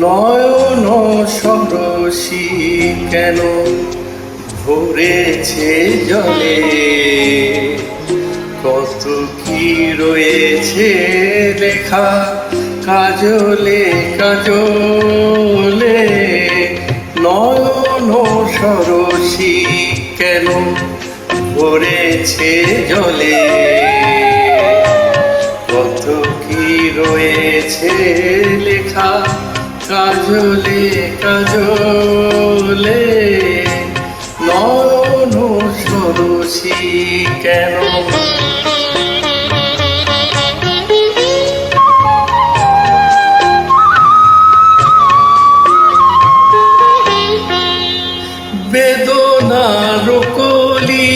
নয়ন সরসী কেন ভরেছে জলে, কত কি রয়েছে লেখা কাজলে কাজলে। নয়ন সরসী কেন ভরেছে জলে, কত কি রয়েছে লেখা কাজলে কাজলে। নয়ন সরসী কেন। বেদনার কলি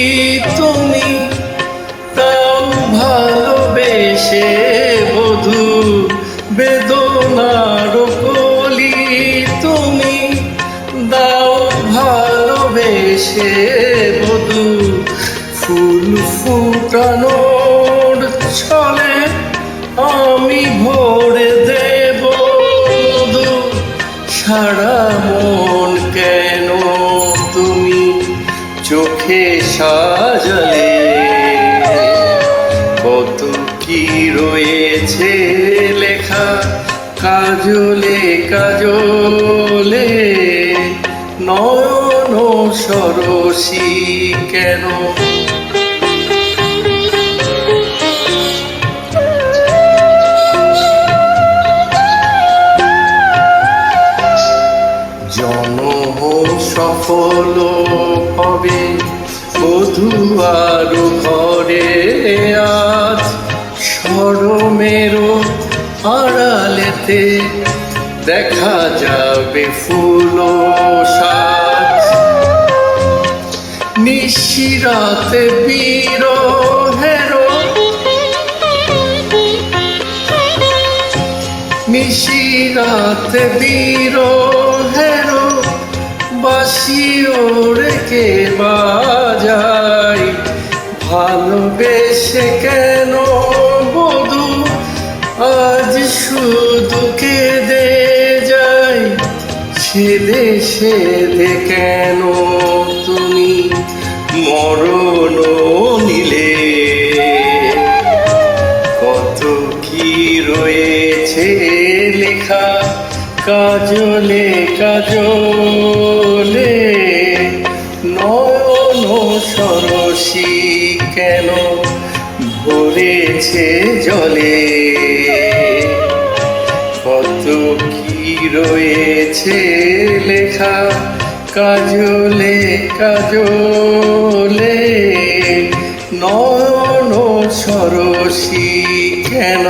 তুমি তাও ভালোবেসে বধূ, বেদনার কলি তুমি দাও ভালোবেসে বধূ। ফুল ফুটানোর ছলে আমি ভরে দেব মধু, সারা মন কেন তুমি চোখে সাজালে, কত কি রয়েছে লেখা কাজলে কাজলে। নয়ন সরসী কেন। জনম সফল হবে বধূ আরো ঘরে আজ, শরমের আড়ালেতে দেখা যাবে ফুল সাজ। নিশিরাতে বিরহের, নিশিরাতে বিরহের বাঁশি ওরে বাজাই। ভালোবেসে কেন বধূ আজ শুধু কেঁদে যাই, সেদে সেদে কেন তুমি মরণ নিলে, কত কি রয়েছে লেখা কাজলে কাজলে। নয়ন সরসী কেন ভরেছে জলে, কত কি রয়েছে লেখা কাজলে কাজলে। নয়ন সরসী কেন।